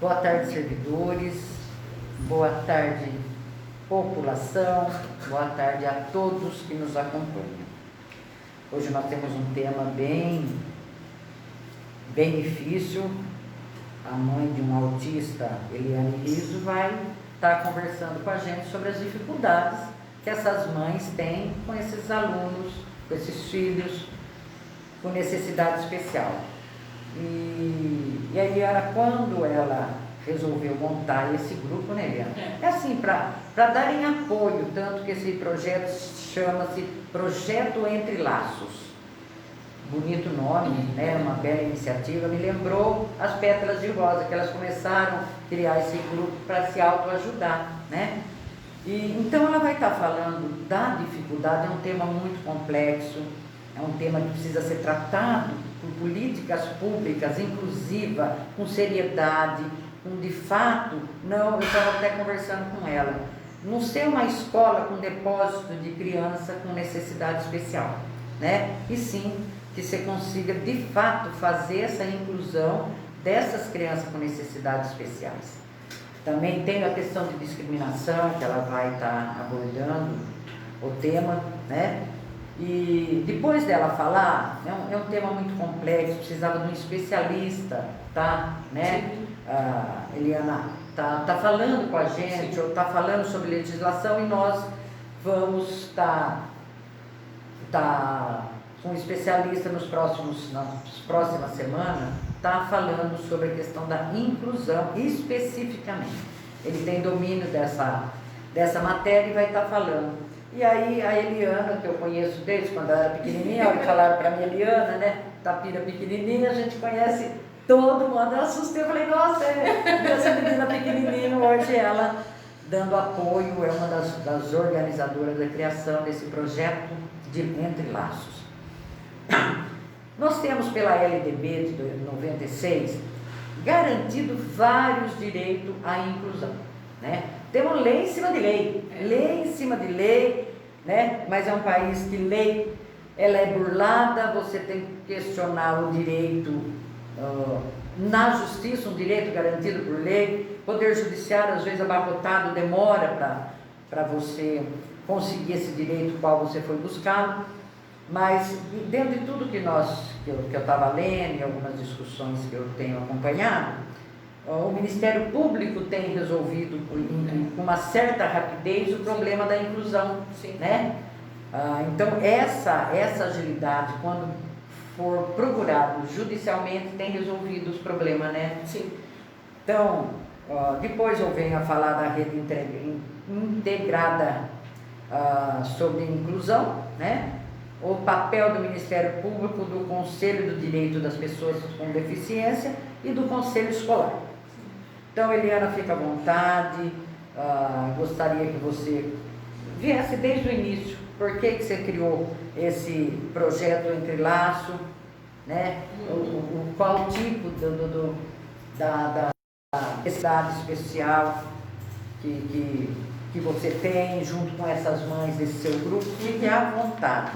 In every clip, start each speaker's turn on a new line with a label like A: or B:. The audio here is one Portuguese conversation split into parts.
A: Boa tarde, servidores. Boa tarde, população. Boa tarde a todos que nos acompanham. Hoje nós temos um tema bem difícil. A mãe de um autista, Eliane Riso, vai estar conversando com a gente sobre as dificuldades que essas mães têm com esses alunos, com esses filhos com necessidade especial. E a Eliana, quando ela resolveu montar esse grupo, né, Eliana? É assim, para darem apoio, tanto que esse projeto chama-se Projeto Entre Laços. Bonito nome, né? Uma bela iniciativa. Me lembrou as Pétalas de Rosa, que elas começaram a criar esse grupo para se autoajudar, né? E então ela vai estar falando da dificuldade. É um tema muito complexo, é um tema que precisa ser tratado por políticas públicas, inclusiva, com seriedade, com de fato, não, eu estava até conversando com ela, não ser uma escola com depósito de criança com necessidade especial, né? E sim, que você consiga de fato fazer essa inclusão dessas crianças com necessidades especiais. Também tem a questão de discriminação, que ela vai estar abordando o tema, né? E depois dela falar, é um tema muito complexo, precisava de um especialista, tá? Né? Eliana tá falando com a gente, sim, ou tá falando sobre legislação, e nós vamos estar com um especialista nas próximas semanas, tá falando sobre a questão da inclusão especificamente. Ele tem domínio dessa matéria e vai estar falando. E aí a Eliana, que eu conheço desde quando ela era pequenininha, olha, falaram para mim, Eliana, né, Tapira pequenininha, a gente conhece todo mundo. Eu assustei, eu falei, nossa, essa menina pequenininha, hoje ela dando apoio, é uma das organizadoras da criação desse projeto de Entre Laços. Nós temos pela LDB de 96 garantido vários direitos à inclusão, né? Temos lei em cima de lei, né? Mas é um país que lei, ela é burlada, você tem que questionar o direito na justiça, um direito garantido por lei. Poder judiciário, às vezes abarrotado, demora para você conseguir esse direito qual você foi buscar. Mas dentro de tudo que eu estava lendo e algumas discussões que eu tenho acompanhado, o Ministério Público tem resolvido com uma certa rapidez o problema da inclusão, sim, né? Então essa agilidade, quando for procurado judicialmente, tem resolvido os problemas, né? Sim. Então, depois eu venho a falar da rede integrada sobre inclusão, né? O papel do Ministério Público, do Conselho do Direito das Pessoas com Deficiência e do Conselho Escolar. Então, Eliana, fica à vontade, gostaria que você viesse desde o início. Por que você criou esse projeto Entre Laço, né? Qual tipo da necessidade especial que você tem junto com essas mães desse seu grupo? Fique à vontade.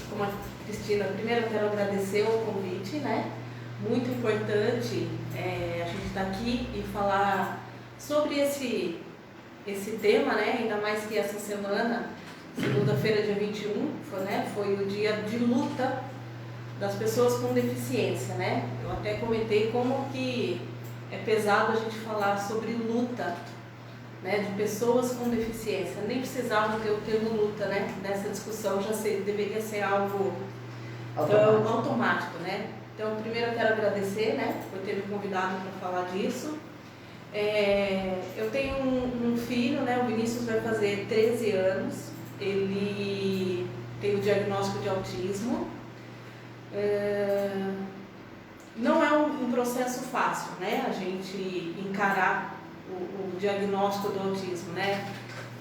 B: Como a Cristina, primeiro eu quero agradecer o convite, né? Muito importante a gente estar aqui e falar sobre esse tema, né? Ainda mais que essa semana, segunda-feira, dia 21, foi o dia de luta das pessoas com deficiência, né? Eu até comentei como que é pesado a gente falar sobre luta, né, de pessoas com deficiência. Nem precisava ter o termo luta, né? Nessa discussão já deveria ser algo automático, né? Então, primeiro eu quero agradecer, né, por ter me convidado para falar disso. Eu tenho um filho, né, o Vinícius vai fazer 13 anos, ele tem o diagnóstico de autismo. Não é um processo fácil, né, a gente encarar o diagnóstico do autismo, né?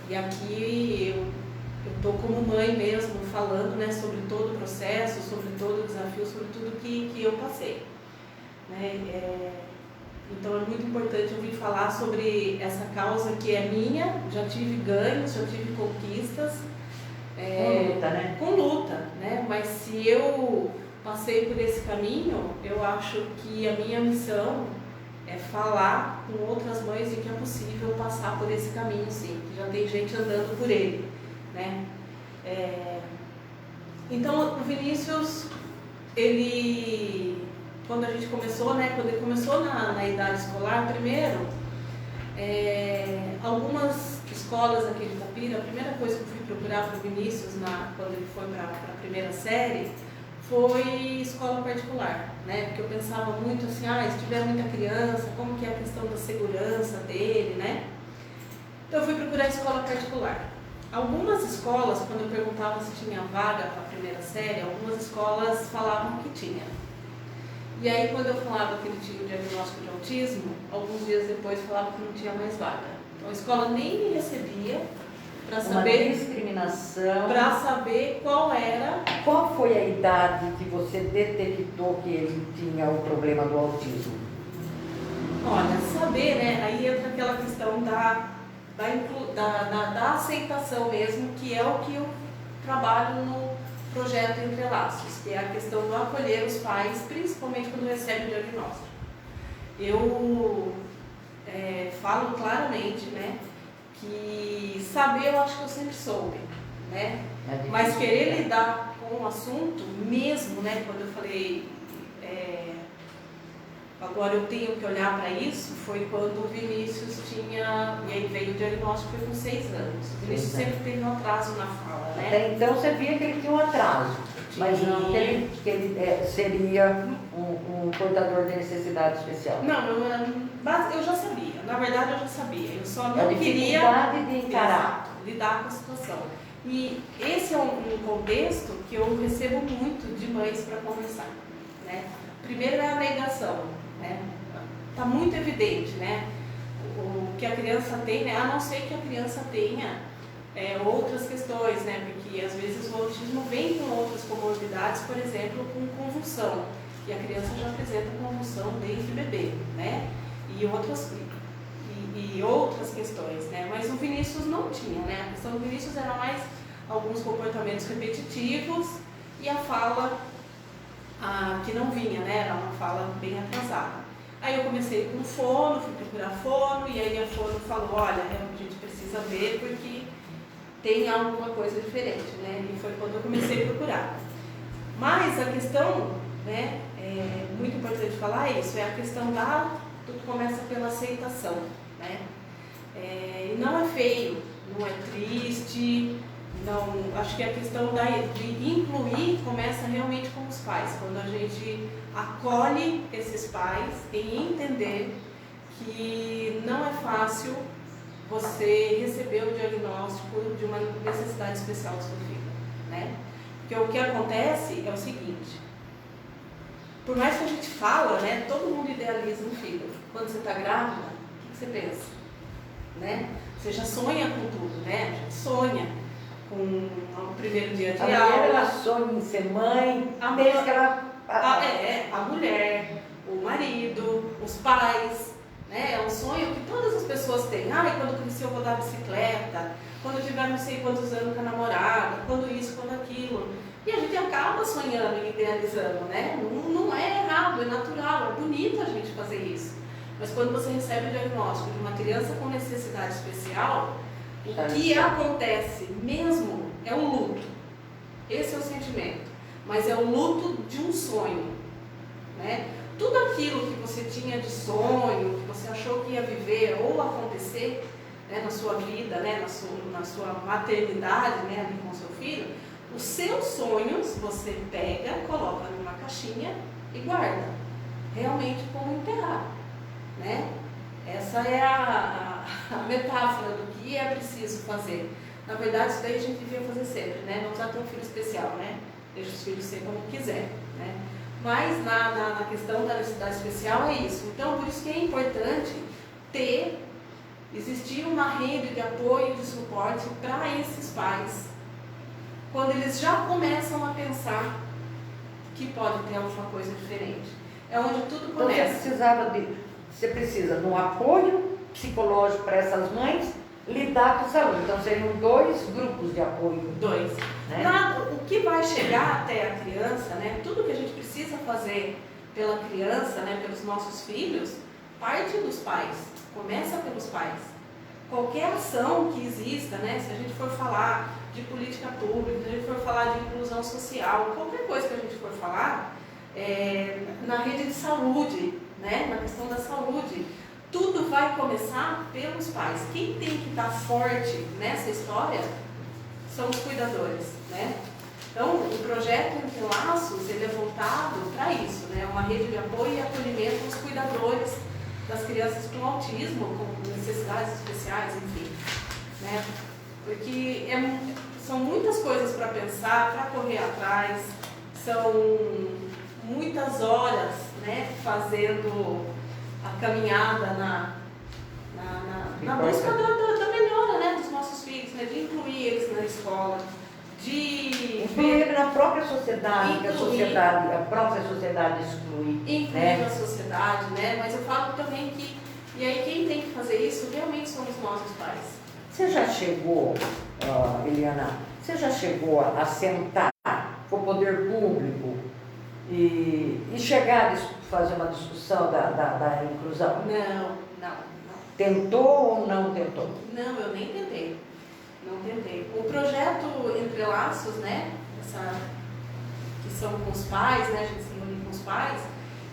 B: E aqui eu estou como mãe mesmo falando, né, sobre todo o processo, sobre todo o desafio, sobre tudo que eu passei, né? Então é muito importante eu vir falar sobre essa causa que é minha. Já tive ganhos, já tive conquistas,
A: com luta, né?
B: Com luta, né? Mas se eu passei por esse caminho, eu acho que a minha missão é falar com outras mães de que é possível passar por esse caminho, sim, que já tem gente andando por ele, né? Então, o Vinícius, ele, quando a gente começou, né, quando ele começou na idade escolar, primeiro, algumas escolas aqui de Itapira, a primeira coisa que eu fui procurar para o Vinícius, quando ele foi para a primeira série, foi escola particular, né? Porque eu pensava muito assim, se tiver muita criança, como que é a questão da segurança dele, né? Então eu fui procurar escola particular. Algumas escolas, quando eu perguntava se tinha vaga para a primeira série, algumas escolas falavam que tinha. E aí quando eu falava que ele tinha o diagnóstico de autismo, alguns dias depois falava que não tinha mais vaga. Então a escola nem me recebia para saber
A: discriminação.
B: Para saber qual era.
A: Qual foi a idade que você detectou que ele tinha o problema do autismo?
B: Olha, saber, né? Aí entra aquela questão da aceitação mesmo, que é o que eu trabalho no projeto Entre Laços, que é a questão do acolher os pais, principalmente quando recebem o diagnóstico. Eu falo claramente, né, que saber eu acho que eu sempre soube, né? Mas querer lidar com o assunto mesmo, né, quando eu falei agora eu tenho que olhar para isso, foi quando o Vinícius tinha, e aí veio o diagnóstico, foi com 6 anos. O Vinícius sempre teve um atraso na fala, né?
A: Até então você via que ele tinha um atraso, mas não que ele seria um portador de necessidade especial.
B: Não, eu já sabia, na verdade eu já sabia, eu só não queria
A: de encarar.
B: Lidar com a situação. E esse é um contexto que eu recebo muito de mães para conversar, né? Primeiro é a negação, né? Tá muito evidente, né? O que a criança tem, né? A não ser que a criança tenha outras questões, né? Porque às vezes o autismo vem com outras comorbidades, por exemplo, com convulsão. E a criança já apresenta convulsão desde bebê, né? E outras questões, né? Mas o Vinícius não tinha, né? A questão do Vinícius era mais alguns comportamentos repetitivos e a fala que não vinha, né? Era uma fala bem atrasada. Aí eu comecei com fono, fui procurar fono, e aí a fono falou, olha, a gente precisa ver porque tem alguma coisa diferente, né? E foi quando eu comecei a procurar. Mas a questão, né, muito importante falar isso, é a questão tudo começa pela aceitação, né? E não é feio, não é triste, não, acho que a questão de incluir começa realmente com os pais, quando a gente acolhe esses pais em entender que não é fácil você receber o diagnóstico de uma necessidade especial do seu filho, né? Porque o que acontece é o seguinte, por mais que a gente fala, né, todo mundo idealiza um filho. Quando você está grávida, o que você pensa? Né? Você já sonha com tudo, né? Já sonha com o primeiro dia de aula.
A: A mulher, ela sonha em ser mãe, desde que ela...
B: a mulher, o marido, os pais, né? É um sonho que todas as pessoas têm. Quando crescer eu vou dar bicicleta, quando eu tiver não sei quantos anos com a namorada, quando isso, quando aquilo. E a gente acaba sonhando e idealizando, né? Não é errado, é natural, é bonito a gente fazer isso. Mas quando você recebe o diagnóstico de uma criança com necessidade especial, o que acontece mesmo é o luto. Esse é o sentimento. Mas é o luto de um sonho, né? Tudo aquilo que você tinha de sonho, que você achou que ia viver ou acontecer, né, na sua vida, né, na sua maternidade, né, ali com o seu filho, os seus sonhos você pega, coloca numa caixinha e guarda. Realmente como enterrar, né? Essa é a metáfora do que é preciso fazer. Na verdade, isso daí a gente devia fazer sempre, né? Não precisa ter um filho especial, né? Deixa os filhos ser como quiser, né? Mas na questão da necessidade especial é isso. Então, por isso que é importante existir uma rede de apoio e de suporte para esses pais, quando eles já começam a pensar que pode ter alguma coisa diferente. É onde tudo começa.
A: Então você precisa de um apoio psicológico para essas mães lidar com essa luta. Então seriam 2 grupos de apoio.
B: 2.
A: né?
B: Nada, o que vai chegar até a criança, né? Tudo que a gente precisa fazer pela criança, né? Pelos nossos filhos, parte dos pais, começa pelos pais. Qualquer ação que exista, né? Se a gente for falar de política pública, se a gente for falar de inclusão social, qualquer coisa que a gente for falar, na rede de saúde, né? Na questão da saúde, tudo vai começar pelos pais. Quem tem que estar forte nessa história são os cuidadores, né? Então, o projeto Entre Laços, ele é voltado para isso, né? Uma rede de apoio e acolhimento aos cuidadores das crianças com autismo, com necessidades especiais, enfim, né? Porque são muitas coisas para pensar, para correr atrás, são muitas horas, né? Fazendo a caminhada na busca da melhora, né? Dos nossos filhos, né? De incluir eles na escola, de
A: incluir na própria sociedade, que a própria sociedade exclui.
B: Incluir
A: né?
B: na sociedade, né? Mas eu falo também que, e aí quem tem que fazer isso realmente somos nós, os pais.
A: Você já chegou, Eliana, você já chegou a sentar com o poder público e chegar a fazer uma discussão da inclusão?
B: Não.
A: Tentou ou não tentou?
B: Não, eu nem tentei. Não tentei. O projeto Entre Laços, né? Que são com os pais, né? A gente se reúne com os pais.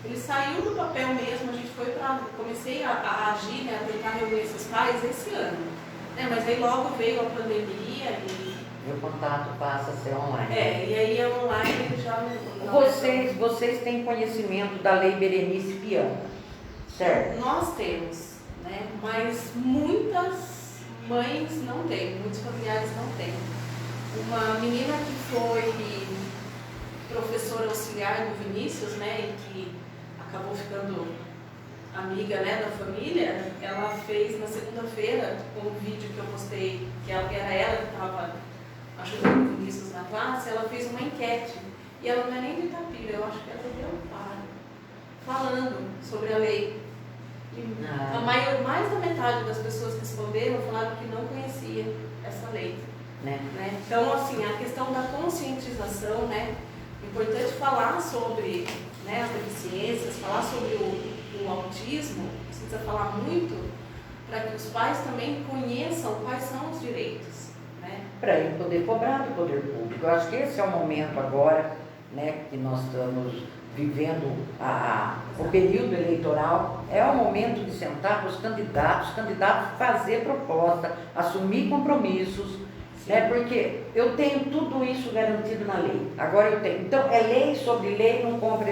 B: Ele saiu do papel mesmo, a gente comecei a agir, né? A tentar reunir esses pais esse ano. Né? Mas aí logo veio a pandemia e
A: o contato passa a ser online.
B: E aí é online já não
A: Vocês têm conhecimento da Lei Berenice Piana, certo?
B: Nós temos, né? Mas muitas mães não têm, muitos familiares não têm. Uma menina que foi professora auxiliar do Vinícius, né? E que acabou ficando amiga, né, da família, ela fez na segunda-feira, com um vídeo que eu postei, que era ela que estava ajudando o Vinícius na classe, ela fez uma enquete. E ela não é nem de Itapira, eu acho que ela é de Amparo, falando sobre a lei. E mais da metade das pessoas que responderam falaram que não conhecia essa lei. Né? Então, assim, a questão da conscientização, né? É importante falar sobre, né, as deficiências, falar sobre o autismo, precisa falar muito para que os pais também conheçam quais são os direitos. Né?
A: Para ele poder cobrar do poder público. Eu acho que esse é o momento agora, né, que nós estamos vivendo o período eleitoral, é o momento de sentar com os candidatos fazer proposta, assumir compromissos, né, porque eu tenho tudo isso garantido na lei, agora eu tenho, então é lei sobre lei, não cumpre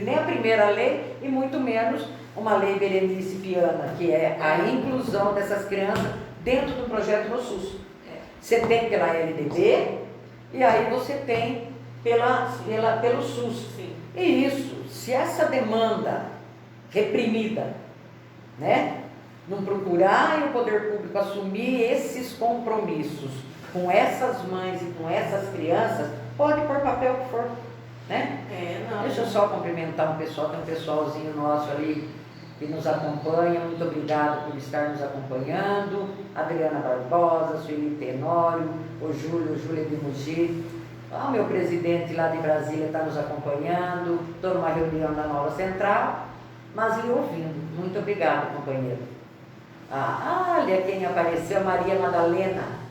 A: nem a primeira lei e muito menos uma lei Berenice Piana, que é a inclusão dessas crianças dentro do projeto do SUS. Você tem pela LDB e aí você tem pelo SUS.
B: Sim.
A: E isso, se essa demanda reprimida, né, não procurar e o poder público assumir esses compromissos com essas mães e com essas crianças, pode pôr papel que for, né? Deixa eu só cumprimentar um pessoal, tem um pessoalzinho nosso ali que nos acompanha, muito obrigado por estar nos acompanhando, Adriana Barbosa, Sueli Tenório, o Júlia de Mugi. O meu presidente lá de Brasília está nos acompanhando, estou numa reunião da Nova Central, mas lhe ouvindo. Muito obrigado, companheiro. Olha quem apareceu, Maria Madalena.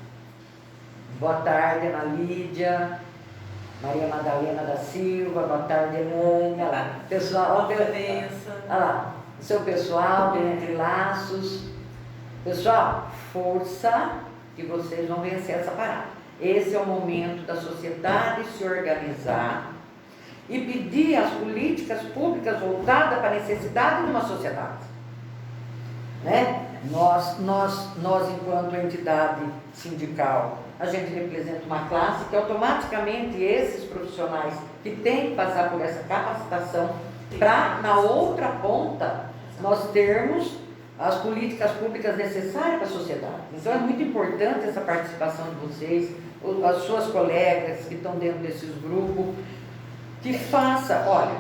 A: Boa tarde, Ana Lídia. Maria Madalena da Silva, boa tarde, Elane. Olha lá, pessoal, olha lá, o seu pessoal do Entre Laços. Pessoal, força que vocês vão vencer essa parada. Esse é o momento da sociedade se organizar e pedir as políticas públicas voltadas para a necessidade de uma sociedade. Né? Nós, enquanto entidade sindical, a gente representa uma classe que automaticamente esses profissionais que têm que passar por essa capacitação para, na outra ponta, nós termos as políticas públicas necessárias para a sociedade. Então é muito importante essa participação de vocês, as suas colegas que estão dentro desses grupos, que faça, olha,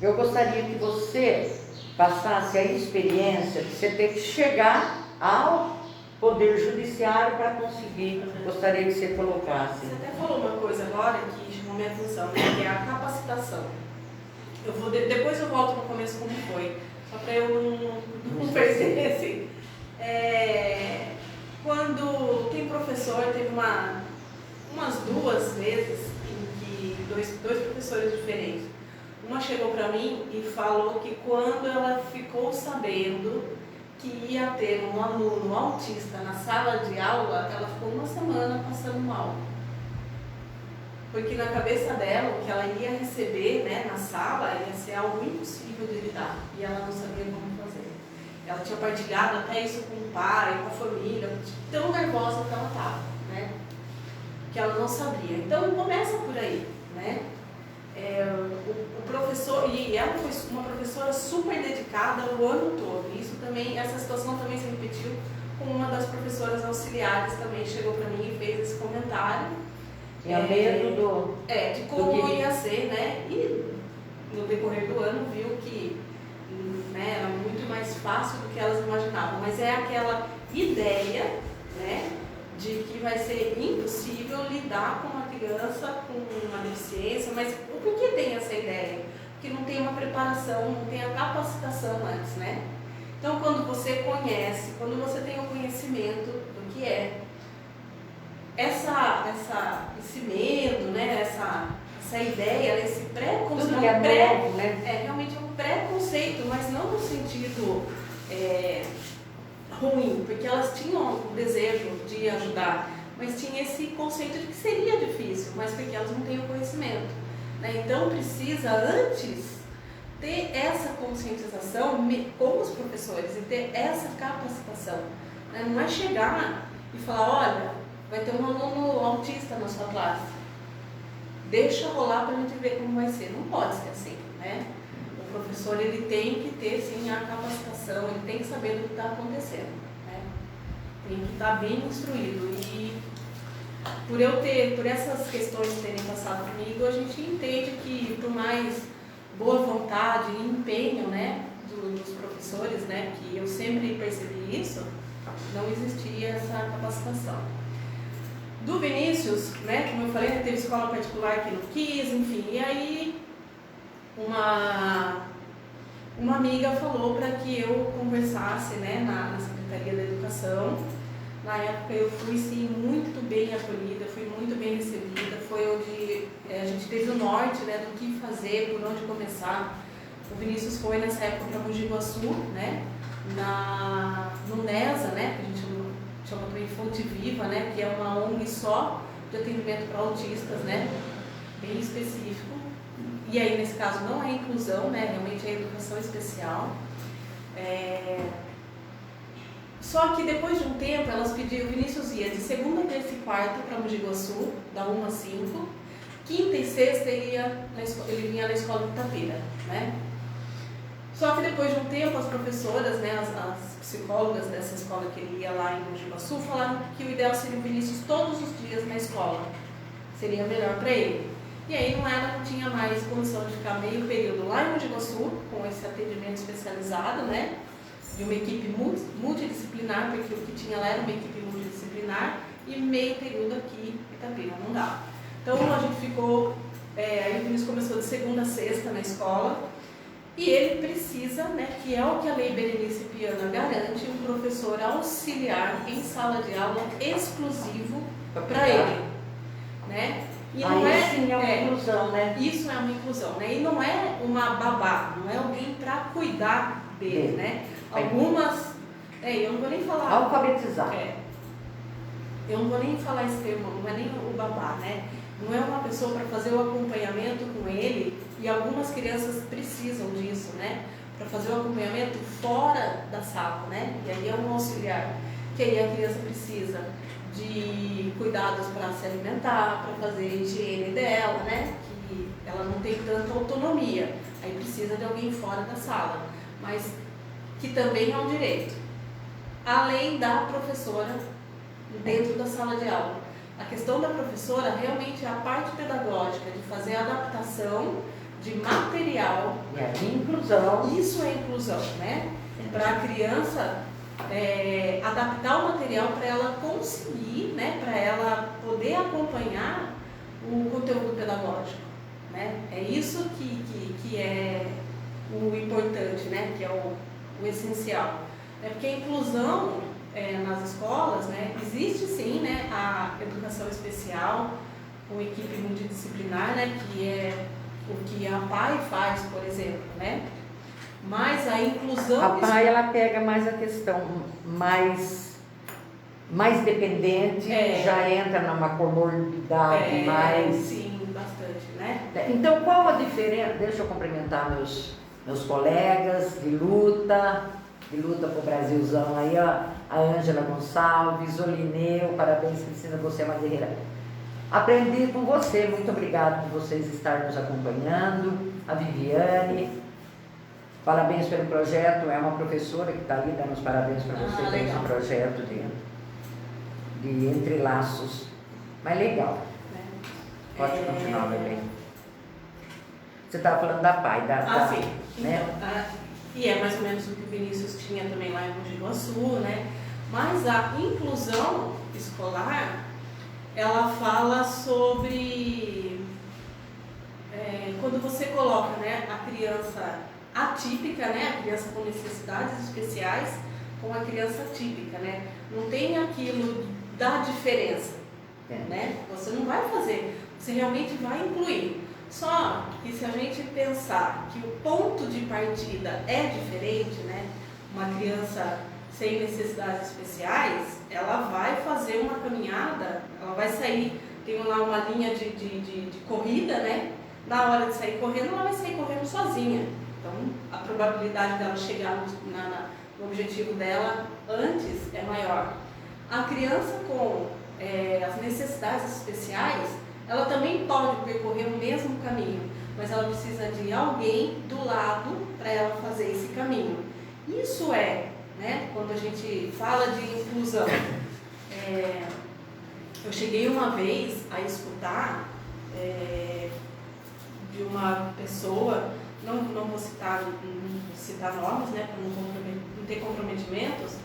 A: eu gostaria que você passasse a experiência de você ter que chegar ao Poder Judiciário para conseguir. Gostaria que você colocasse.
B: Você até falou uma coisa agora que chamou minha atenção, né? Que é a capacitação. Depois eu volto no começo como foi, só para eu não perder assim. Quando tem professor, teve umas 2 vezes em que dois professores diferentes. Uma chegou para mim e falou que quando ela ficou sabendo que ia ter um aluno autista na sala de aula, ela ficou 1 semana passando mal. Porque na cabeça dela, o que ela ia receber, né, na sala ia ser algo impossível de lidar. E ela não sabia como fazer. Ela tinha partilhado até isso com o pai, com a família, tão nervosa que ela estava, né? Que ela não sabia. Então começa por aí, né? O professor, e ela foi uma professora super dedicada o ano todo. Isso também, essa situação também se repetiu com uma das professoras auxiliares, também chegou para mim e fez esse comentário.
A: Tinha medo
B: de como ia ser, né? E no decorrer do ano viu que, né, era muito mais fácil do que elas imaginavam. Mas é aquela ideia, né, de que vai ser impossível lidar com uma criança com uma deficiência. Mas por que tem essa ideia? Porque não tem uma preparação, não tem a capacitação antes, né? Então, quando você conhece, quando você tem o conhecimento do que é esse medo, né? essa ideia, esse preconceito,
A: tudo que é novo, né?
B: Realmente é um preconceito, mas não no sentido ruim, porque elas tinham o desejo de ajudar, mas tinha esse conceito de que seria difícil, mas porque elas não têm o conhecimento, né? Então precisa antes ter essa conscientização com os professores e ter essa capacitação, né? Não é chegar e falar, olha, vai ter um aluno autista na sua classe, deixa rolar para a gente ver como vai ser. Não pode ser assim, né? O professor, ele tem que ter sim a capacitação, ele tem que saber do que está acontecendo, né? Tem que estar bem instruído. E por essas questões terem passado comigo, a gente entende que por mais boa vontade e empenho, né, dos professores, né, que eu sempre percebi isso, não existia essa capacitação. Do Vinícius, né, como eu falei, teve escola particular que não quis, enfim, e aí uma amiga falou para que eu conversasse, né, na Secretaria da Educação. Na época eu fui sim muito bem acolhida, fui muito bem recebida, foi onde a gente teve o norte, né, do que fazer, por onde começar. O Vinícius foi nessa época para Mogi Guaçu, né, no NESA, né, que a gente chama também Fonte Viva, né, que é uma ONG só de atendimento para autistas, né, bem específico. E aí, nesse caso, não é inclusão, né, realmente é educação especial. Só que depois de um tempo, elas pediram, o Vinícius ia de segunda, terça e quarta para Mogi Guaçu, da 1 às 5. Quinta e sexta ele vinha na escola de Itapira, né. Só que depois de um tempo, as professoras, né, as psicólogas dessa escola que ele ia lá em Mogi Guaçu, falaram que o ideal seria o Vinícius todos os dias na escola. Seria melhor para ele. E aí não tinha mais condição de ficar meio período lá em Mogi Guaçu, com esse atendimento especializado, né, de uma equipe multidisciplinar, porque o que tinha lá era uma equipe multidisciplinar, e meio período aqui em Itapira, não dá. Então a gente ficou, aí o Vinícius começou de segunda a sexta na escola, e ele precisa, né, que é o que a Lei Berenice Piana garante, um professor auxiliar em sala de aula exclusivo para ele, né? E não
A: sim, é uma inclusão, né?
B: Isso é uma inclusão, né? E não é uma babá, não é alguém para cuidar dele, né? Algumas, eu não vou nem falar...
A: Alfabetizar.
B: Eu não vou nem falar esse termo, não é nem o babá, né? Não é uma pessoa para fazer o acompanhamento com ele, e algumas crianças precisam disso, né? Para fazer o acompanhamento fora da sala, né? E aí é um auxiliar, que aí a criança precisa de cuidados para se alimentar, para fazer a higiene dela, né? Que ela não tem tanta autonomia, aí precisa de alguém fora da sala, mas que também é um direito, além da professora dentro da sala de aula. A questão da professora realmente é a parte pedagógica, de fazer a adaptação de material.
A: E a inclusão.
B: Isso é inclusão, né? Para a criança adaptar o material para ela conseguir, né, para ela poder acompanhar o conteúdo pedagógico, né? É isso que é o importante, né, que é o essencial. Porque a inclusão nas escolas, né, existe sim, né, a educação especial, com equipe multidisciplinar, né, que é o que a PAI faz, por exemplo, né? Mas a inclusão...
A: A PAI, ela pega mais a questão mais dependente, já entra numa comorbidade mais...
B: Sim, bastante, né?
A: Então, qual a diferença? Deixa eu cumprimentar meus colegas de luta pro Brasilzão aí, ó. A Ângela Gonçalves, o Lineu, parabéns, Cristina, você é uma guerreira. Aprendi com você, muito obrigado por vocês estarem nos acompanhando. A Viviane, parabéns pelo projeto, é uma professora que está ali dando os parabéns para você por esse projeto de entrelaços. Mas legal. Pode continuar, meu bem. Você estava falando da PAI,
B: sim.
A: Né?
B: Então, e é mais ou menos o que o Vinícius tinha também lá em Mogi Guaçu, né? Mas a inclusão escolar, ela fala sobre quando você coloca, né, a criança atípica, né, a criança com necessidades especiais, com a criança típica, né? Não tem aquilo da diferença, né? Você não vai fazer, você realmente vai incluir. Só que se a gente pensar que o ponto de partida é diferente, né? Uma criança sem necessidades especiais, ela vai fazer uma caminhada, ela vai sair, tem lá uma linha de corrida, né? Na hora de sair correndo, ela vai sair correndo sozinha. Então, a probabilidade dela chegar no objetivo dela antes é maior. A criança com as necessidades especiais, ela também pode percorrer o mesmo caminho, mas ela precisa de alguém do lado para ela fazer esse caminho. Isso né, quando a gente fala de inclusão. Eu cheguei uma vez a escutar de uma pessoa, não vou citar nomes, né, para não ter comprometimentos,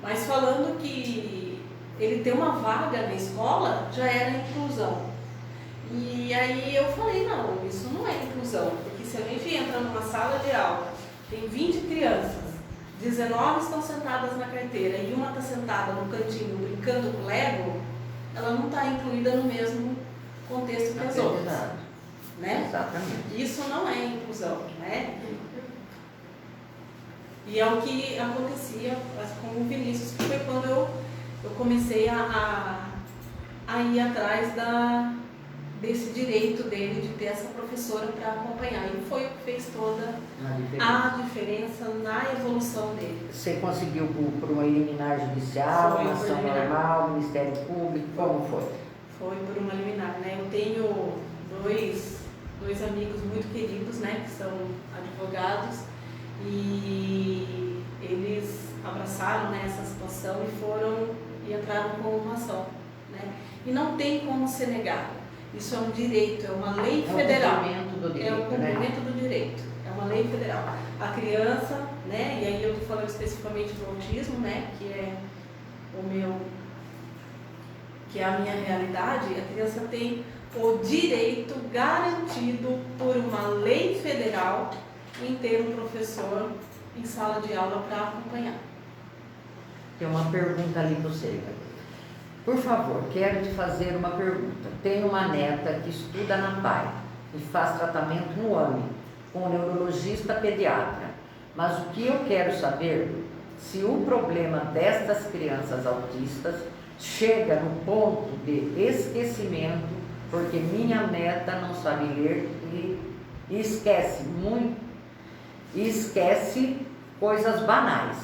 B: mas falando que ele ter uma vaga na escola já era inclusão. E aí eu falei, não, isso não é inclusão, porque se a gente entra numa sala de aula, tem 20 crianças, 19 estão sentadas na carteira e uma está sentada no cantinho brincando com Lego, ela não está incluída no mesmo contexto que as outras. Né?
A: Exatamente.
B: Isso não é inclusão, né? E é o que acontecia com o Vinícius, que foi quando eu comecei a ir atrás desse direito dele de ter essa professora para acompanhar. E foi o que fez toda a diferença na evolução dele.
A: Você conseguiu por uma liminar judicial, uma ação normal, Ministério Público, como foi?
B: Foi por uma liminar, né? Eu tenho dois amigos muito queridos, né, que são advogados, e eles abraçaram, né, essa situação e entraram com uma ação, né? E não tem como ser negado. Isso é um direito, é uma lei federal. É o cumprimento do direito. É uma lei federal. A criança, né, e aí eu estou falando especificamente do autismo, né, que é a minha realidade, a criança tem o direito garantido por uma lei federal em ter um professor em sala de aula para acompanhar.
A: Tem uma pergunta ali para você. Por favor, quero te fazer uma pergunta. Tenho uma neta que estuda na PAI e faz tratamento no AME, com um neurologista pediatra. Mas o que eu quero saber, se o problema destas crianças autistas chega no ponto de esquecimento, porque minha neta não sabe ler e esquece coisas banais.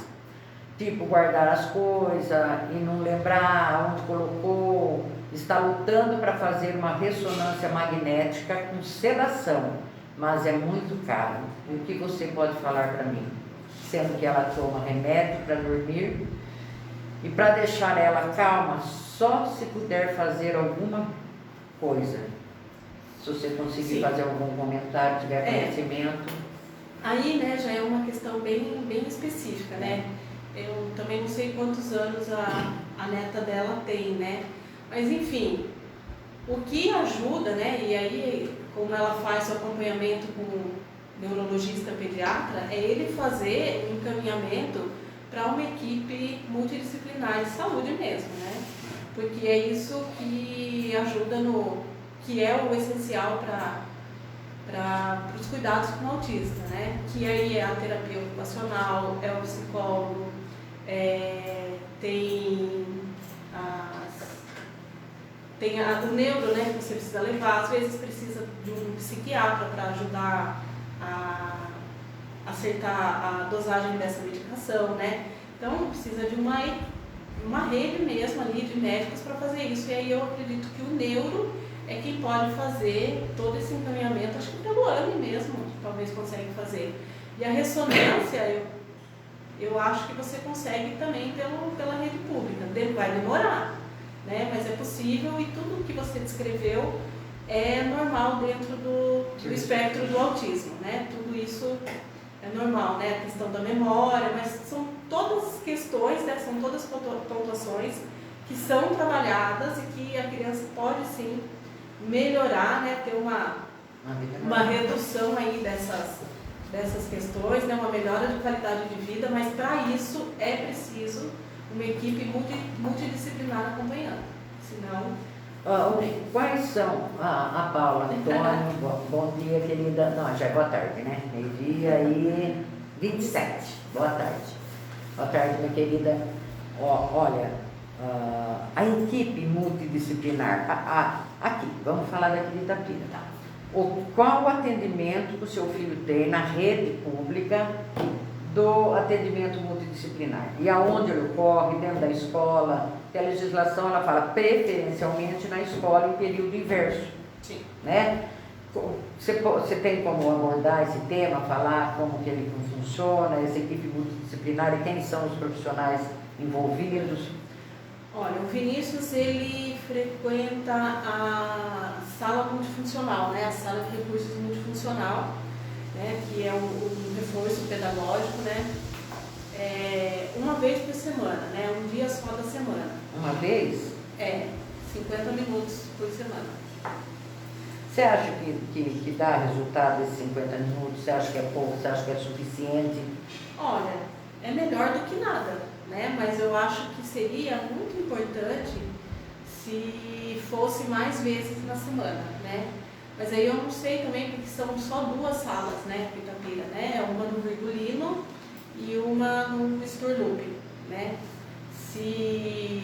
A: Tipo, guardar as coisas e não lembrar onde colocou, está lutando para fazer uma ressonância magnética com sedação, mas é muito caro. O que você pode falar para mim? Sendo que ela toma remédio para dormir e para deixar ela calma, só se puder fazer alguma coisa. Se você conseguir fazer algum comentário, tiver conhecimento.
B: Aí, né, já é uma questão bem específica, né? Eu também não sei quantos anos a neta dela tem, né? Mas enfim, o que ajuda, né? E aí, como ela faz o acompanhamento com o neurologista pediatra, é ele fazer um encaminhamento para uma equipe multidisciplinar de saúde mesmo, né? Porque é isso que ajuda que é o essencial para os cuidados com o autista, né? Que aí é a terapia ocupacional, é o psicólogo, tem o neuro, né, que você precisa levar, às vezes precisa de um psiquiatra para ajudar a acertar a dosagem dessa medicação, né? Então precisa de uma rede mesmo ali de médicos para fazer isso. E aí eu acredito que o neuro é quem pode fazer todo esse encaminhamento, acho que pelo ANE mesmo, talvez consegue fazer. E a ressonância, eu acho que você consegue também pela rede pública. Vai demorar, né? Mas é possível e tudo que você descreveu é normal dentro do espectro do autismo, né? Tudo isso é normal, né? A questão da memória, mas são todas questões, né? São todas pontuações que são trabalhadas e que a criança pode sim melhorar, né? Ter uma redução aí dessas questões, né? Uma melhora de qualidade de vida, mas para isso é preciso uma equipe multidisciplinar acompanhando, senão...
A: Quais são, a Paula, Antônio, bom dia querida, não, já é boa tarde, né? Meio-dia e 27, boa tarde minha querida. Olha, a equipe multidisciplinar, aqui, vamos falar daqui de Itapira. Qual o atendimento que o seu filho tem na rede pública do atendimento multidisciplinar? E aonde ele ocorre, dentro da escola? Que a legislação ela fala preferencialmente na escola em período inverso.
B: Sim.
A: Né? Você tem como abordar esse tema, falar como que ele funciona, essa equipe multidisciplinar e quem são os profissionais envolvidos?
B: Olha, o Vinícius ele frequenta a sala multifuncional, né? A sala de recursos multifuncional, né? Que é um reforço pedagógico, né? Uma vez por semana, né? Um dia só da semana.
A: Uma vez?
B: 50 minutos por semana.
A: Você acha que dá resultado esses 50 minutos? Você acha que é pouco? Você acha que é suficiente?
B: Olha, é melhor do que nada, né? Mas eu acho que seria muito importante se fosse mais vezes na semana, né? Mas aí eu não sei também, porque são só 2 salas, né, Itapira, né? Uma no Virgulino e uma no Sturlup, né? Se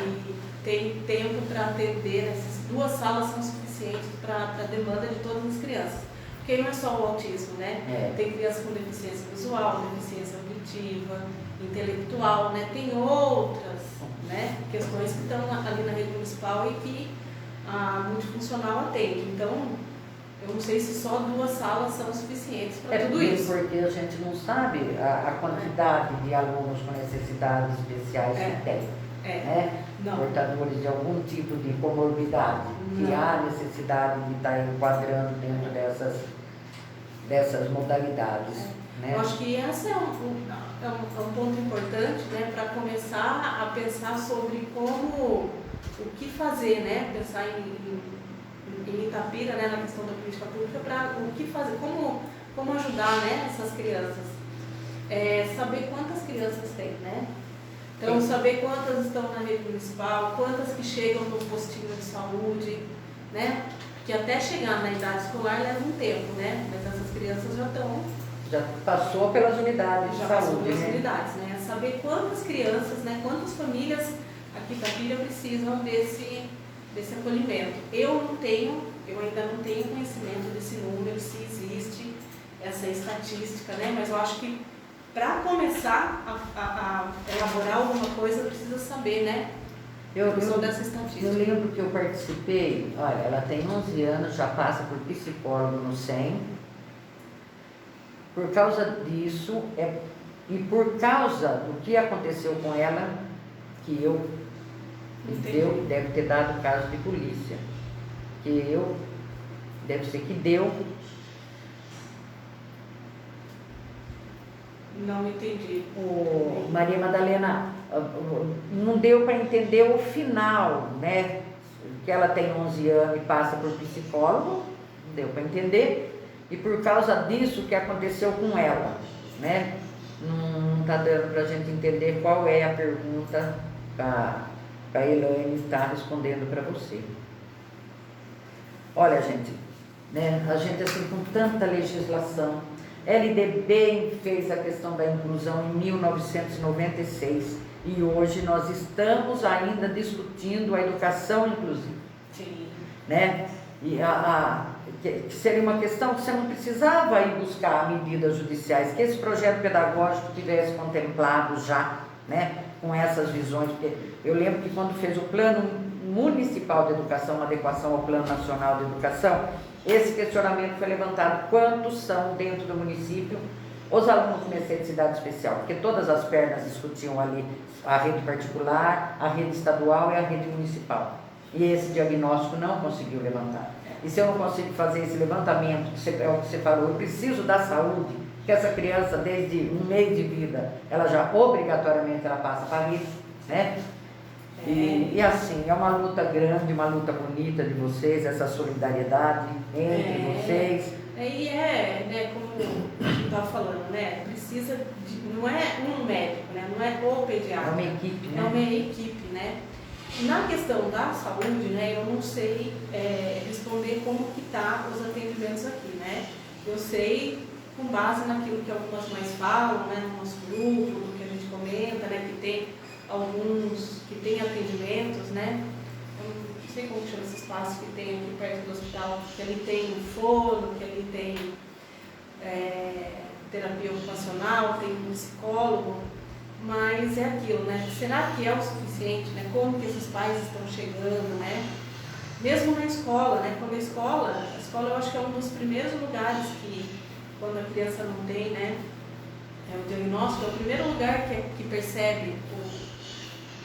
B: tem tempo para atender, essas 2 salas são suficientes para a demanda de todas as crianças. Porque não é só o autismo, né? Tem criança com deficiência visual, deficiência auditiva, intelectual, né? Tem outras, né, questões que estão ali na rede municipal e que a multifuncional atende. Então, eu não sei se só 2 salas são suficientes para tudo isso.
A: Porque a gente não sabe a quantidade de alunos com necessidades especiais que tem. Né? Portadores de algum tipo de comorbidade, que há necessidade de estar enquadrando dentro dessas modalidades. Né?
B: Eu acho que esse é um ponto importante, né, para começar a pensar sobre o que fazer, né? Pensar em Itapira, né, na questão da política pública, para o que fazer, como ajudar, né, essas crianças. Saber quantas crianças tem, né? Então, saber quantas estão na rede municipal, quantas que chegam no postinho de saúde, né? Porque até chegar na idade escolar leva um tempo, né? Mas essas crianças
A: já passou pelas unidades de saúde.
B: Já passou pelas unidades, né? Saber quantas crianças, né, quantas famílias aqui em Itapira precisam desse acolhimento. Eu ainda não tenho conhecimento desse número, se existe essa estatística, né? Mas eu acho que para começar a elaborar alguma coisa, precisa saber, né? Dessa estatística.
A: Eu lembro que eu participei, olha, ela tem 11 anos, já passa por psicólogo no SEM. Por causa disso, e por causa do que aconteceu com ela, que deve ter dado caso de polícia. Deve ser que deu.
B: Não entendi.
A: Maria Madalena, não deu para entender o final, né? Que ela tem 11 anos e passa por psicólogo, não deu para entender. E por causa disso que aconteceu com ela, né? Não está dando para a gente entender qual é a pergunta que a Elaine está respondendo para você. Olha, gente, né? A gente assim com tanta legislação. LDB fez a questão da inclusão em 1996 e hoje nós estamos ainda discutindo a educação inclusiva.
B: Sim.
A: Né? E que seria uma questão que você não precisava ir buscar medidas judiciais, que esse projeto pedagógico tivesse contemplado já, né, com essas visões, porque eu lembro que quando fez o Plano Municipal de Educação, adequação ao Plano Nacional de Educação, esse questionamento foi levantado: quantos são dentro do município os alunos com necessidade especial? Porque todas as pernas discutiam ali a rede particular, a rede estadual e a rede municipal. E esse diagnóstico não conseguiu levantar. E se eu não consigo fazer esse levantamento, é o que você falou, eu preciso da saúde, que essa criança, desde um mês de vida, ela já obrigatoriamente ela passa para a rede, né? E assim, é uma luta grande, uma luta bonita de vocês, essa solidariedade entre vocês.
B: Né, como a gente estava falando, né? Precisa de, não é um médico, né? Não é o pediatra.
A: É uma equipe, né?
B: É uma equipe, né? Na questão da saúde, né, eu não sei responder como que tá os atendimentos aqui, né? Eu sei com base naquilo que algumas mães falam, né, no nosso grupo, do que a gente comenta, né, que tem alguns que tem atendimentos, né? Eu não sei como chama esse espaço que tem aqui perto do hospital, que ele tem fono, que ele tem terapia ocupacional, tem um psicólogo. Mas é aquilo, né? Será que é o suficiente, né? Como que esses pais estão chegando, né? Mesmo na escola, né? Quando a escola eu acho que é um dos primeiros lugares que, quando a criança não tem, né? O diagnóstico é o primeiro lugar que percebe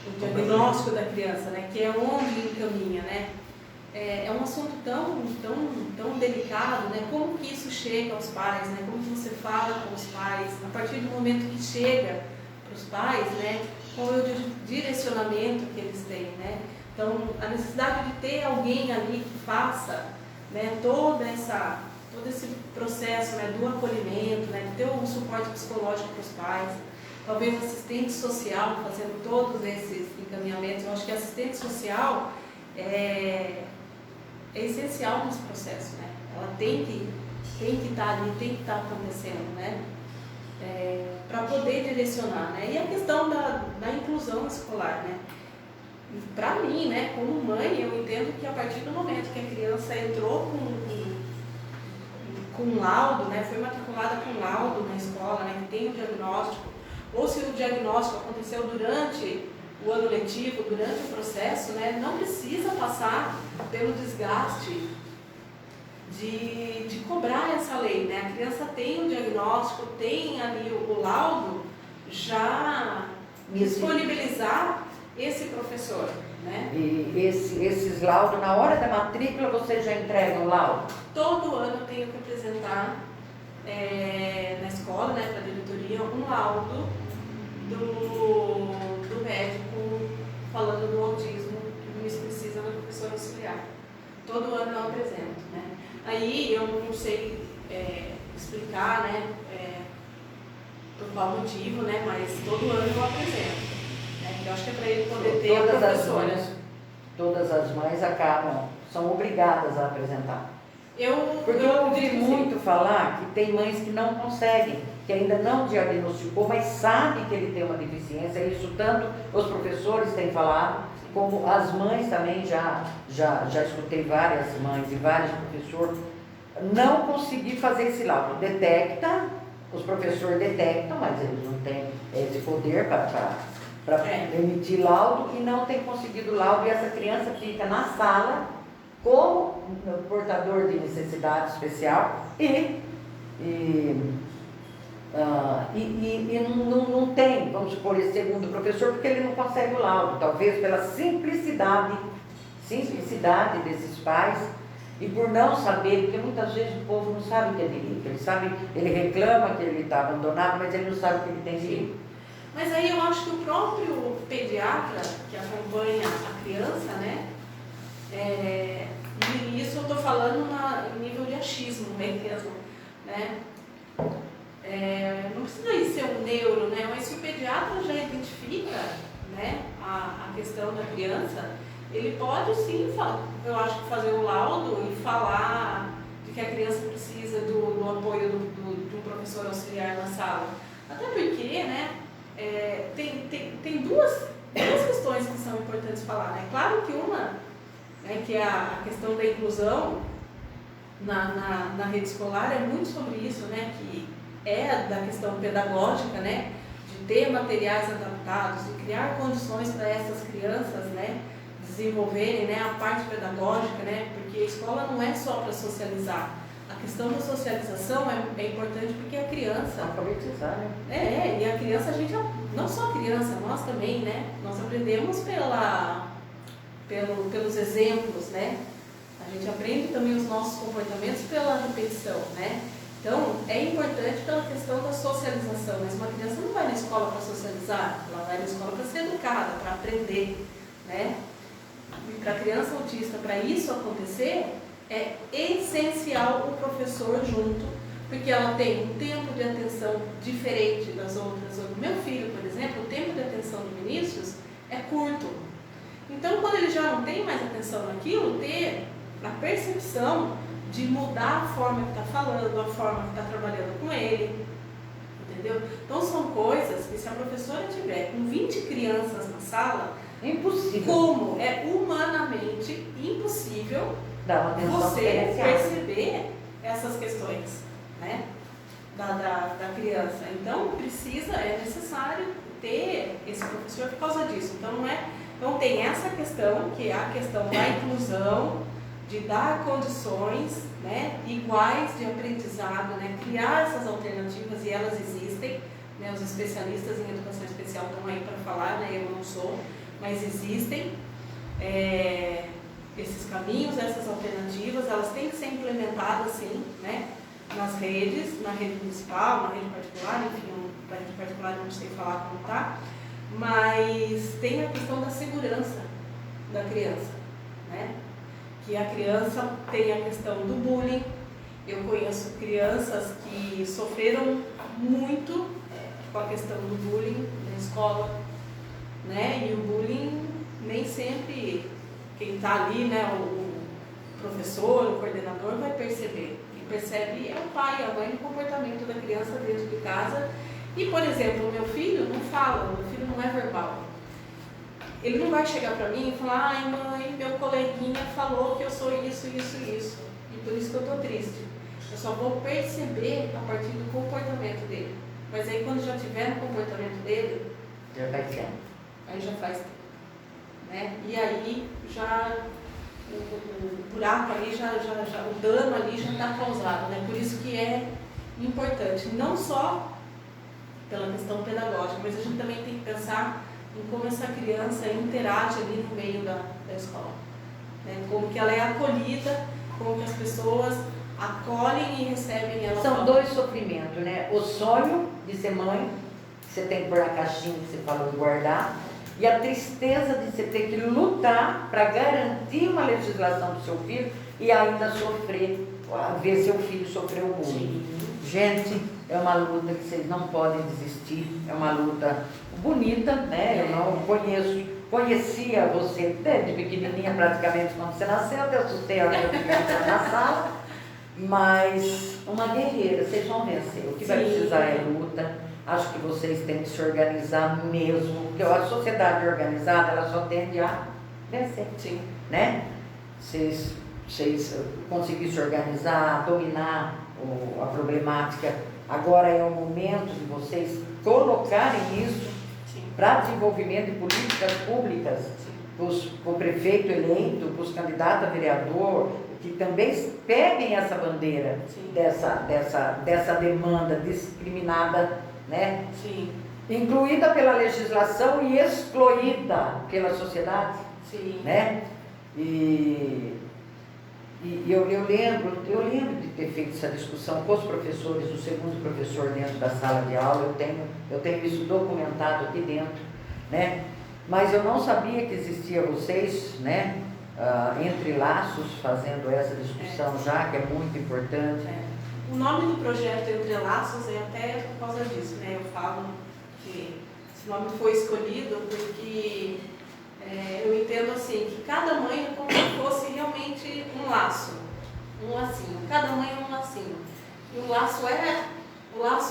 B: o diagnóstico da criança, né? Que é onde encaminha, né? É um assunto tão delicado, né? Como que isso chega aos pais, né? Como que você fala com os pais? A partir do momento que chega os pais, né, qual é o direcionamento que eles têm, né? Então, a necessidade de ter alguém ali que faça, né, todo esse processo, né, do acolhimento, né, de ter um suporte psicológico para os pais, talvez assistente social fazendo todos esses encaminhamentos. Eu acho que a assistente social é essencial nesse processo, né? Ela tem que estar ali, tem que estar acontecendo, né? Para poder direcionar, né? E a questão da inclusão escolar, né? Para mim, né, como mãe, eu entendo que a partir do momento que a criança entrou com laudo, né, foi matriculada com laudo na escola, né, que tem o diagnóstico, ou se o diagnóstico aconteceu durante o ano letivo, durante o processo, né, não precisa passar pelo desgaste de cobrar essa lei, né? A criança tem o diagnóstico, tem ali o laudo, já disponibilizar esse professor, né?
A: E esses laudos, na hora da matrícula, você já entrega o laudo?
B: Todo ano eu tenho que apresentar na escola, né, para a diretoria, um laudo do médico falando do autismo que isso precisa do professor auxiliar. Todo ano eu apresento, né? Aí eu não sei explicar, né, por qual motivo, né, mas todo ano eu apresento. Né? Eu acho que é para ele poder ter a professora.
A: Todas as mães são obrigadas a apresentar. Porque eu ouvi muito falar que tem mães que não conseguem, que ainda não diagnosticou, mas sabe que ele tem uma deficiência. Isso tanto os professores têm falado, como as mães também, já escutei várias mães e vários professores, não conseguir fazer esse laudo. Detecta, os professores detectam, mas eles não têm esse poder para emitir laudo, e não tem conseguido laudo, e essa criança fica na sala como portador de necessidade especial e não tem, vamos supor, esse segundo professor, porque ele não consegue o laudo, talvez pela simplicidade desses pais E por não saber, porque muitas vezes o povo não sabe que é direito. Ele sabe, ele reclama que ele está abandonado, mas ele não sabe que ele tem direito.
B: Mas aí eu acho que o próprio pediatra que acompanha a criança, né? E isso eu estou falando em nível de achismo mesmo, né? Não precisa ser um neuro, né? Mas se o pediatra já identifica, né, a questão da criança, ele pode sim, eu acho que fazer o laudo e falar de que a criança precisa do apoio de um professor auxiliar na sala. Até porque, né, tem duas questões que são importantes falar, né? Claro que uma, né, que é a questão da inclusão na rede escolar, é muito sobre isso, né, que é da questão pedagógica, né, de ter materiais adaptados, de criar condições para essas crianças, né, desenvolverem, né, a parte pedagógica, né, porque a escola não é só para socializar. A questão da socialização é importante porque a criança...
A: Alfabetizar, né?
B: E a criança, a gente, não só a criança, nós também, né, nós aprendemos pelos exemplos, né, a gente aprende também os nossos comportamentos pela repetição, né. Então, é importante pela questão da socialização, mas uma criança não vai na escola para socializar, ela vai na escola para ser educada, para aprender, né. E para a criança autista, para isso acontecer, é essencial o professor junto, porque ela tem um tempo de atenção diferente das outras. O meu filho, por exemplo, o tempo de atenção do Vinícius é curto. Então, quando ele já não tem mais atenção naquilo, ter a percepção de mudar a forma que está falando, a forma que está trabalhando com ele, entendeu? Então, são coisas que se a professora tiver com 20 crianças na sala,
A: impossível.
B: Como é humanamente impossível você perceber essas questões, né, da criança. Então, é necessário ter esse professor por causa disso. Então, tem essa questão, que é a questão da inclusão, de dar condições, né, iguais de aprendizado, né, criar essas alternativas, e elas existem, né, os especialistas em educação especial estão aí para falar, né, eu não sou, mas existem esses caminhos, essas alternativas, elas têm que ser implementadas sim, né, nas redes, na rede municipal, na rede particular, enfim, na rede particular eu não sei falar como está, mas tem a questão da segurança da criança, né, que a criança tem a questão do bullying. Eu conheço crianças que sofreram muito com a questão do bullying na escola, né? E o bullying nem sempre quem está ali, né, o professor, o coordenador vai perceber. Quem percebe é o pai, a mãe, o comportamento da criança dentro de casa. E, por exemplo, o meu filho não fala, o meu filho não é verbal. Ele não vai chegar para mim e falar: ai mãe, meu coleguinha falou que eu sou isso, isso, isso, e por isso que eu estou triste. Eu só vou perceber a partir do comportamento dele. Mas aí quando já tiver no comportamento dele,
A: já faz tempo.
B: Aí já faz tempo, né? E aí já o buraco ali, o dano ali já está causado, né? Por isso que é importante, não só pela questão pedagógica, mas a gente também tem que pensar em como essa criança interage ali no meio da escola, né? Como que ela é acolhida, como que as pessoas acolhem e recebem ela.
A: São dois sofrimentos, né? O sonho de ser mãe, que você tem que pôr na caixinha que você falou de guardar, e a tristeza de você ter que lutar para garantir uma legislação do seu filho e ainda sofrer, ver seu filho sofrer o bullying. Gente, é uma luta que vocês não podem desistir, é uma luta bonita, né? Eu não conhecia você desde pequenininha, praticamente quando você nasceu, eu assustei a hora que eu fiquei na sala, mas uma guerreira, vocês vão vencer. O que vai precisar é luta. Acho que vocês têm que se organizar mesmo, porque a sociedade organizada, ela só tende a vencer, né? Vocês conseguirem se organizar, dominar a problemática. Agora é o momento de vocês colocarem isso para desenvolvimento de políticas públicas, para o prefeito eleito, para os candidatos a vereador, que também peguem essa bandeira dessa demanda discriminada, né?
B: Sim.
A: Incluída pela legislação e excluída pela sociedade, né? E E eu lembro de ter feito essa discussão com os professores, o segundo professor dentro da sala de aula, eu tenho isso documentado aqui dentro, né? Mas eu não sabia que existia vocês, né? Entre laços, fazendo essa discussão já, que é muito importante.
B: O nome do projeto Entre Laços é até por causa disso, né? Eu falo que esse nome foi escolhido porque eu entendo assim, que cada mãe é como se fosse realmente um laço, um lacinho. Cada mãe é um lacinho. E o laço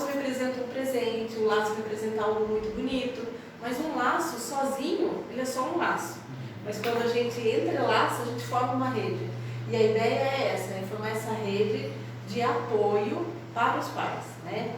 B: representa um presente, o laço representa algo muito bonito, mas um laço sozinho, ele é só um laço. Mas quando a gente entrelaça, a gente forma uma rede. E a ideia é essa, é formar essa rede de apoio para os pais, né?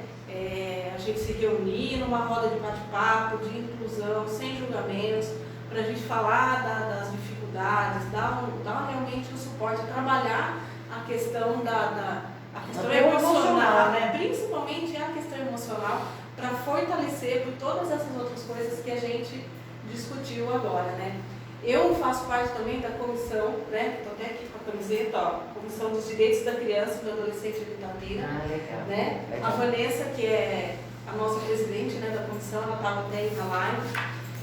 B: A gente se reunir numa roda de bate-papo, de inclusão, sem julgamentos, para a gente falar das dificuldades, dar realmente o suporte, trabalhar a questão a questão emocional, né? Principalmente a questão emocional, para fortalecer por todas essas outras coisas que a gente discutiu agora, né? Eu faço parte também da comissão, né? Estou até aqui com a camiseta, ó, Comissão dos Direitos da Criança e do Adolescente de Itabira.
A: Legal.
B: Né?
A: Legal.
B: A Vanessa, que é a nossa presidente, né, da comissão, ela estava até aí na live,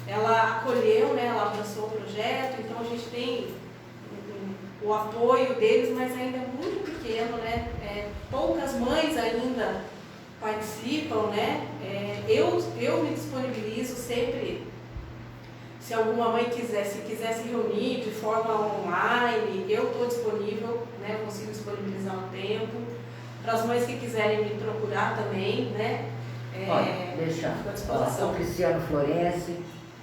B: ela acolheu, né, ela abraçou o projeto, então a gente tem o apoio deles, mas ainda é muito pequeno, né? Poucas mães ainda participam, né? Eu me disponibilizo sempre. Se alguma mãe quiser se reunir de forma online, eu estou disponível, né? Eu consigo disponibilizar um tempo. Para as mães que quiserem me procurar também, né?
A: Olha, deixa.
B: À disposição.
A: O Cristiano Florense,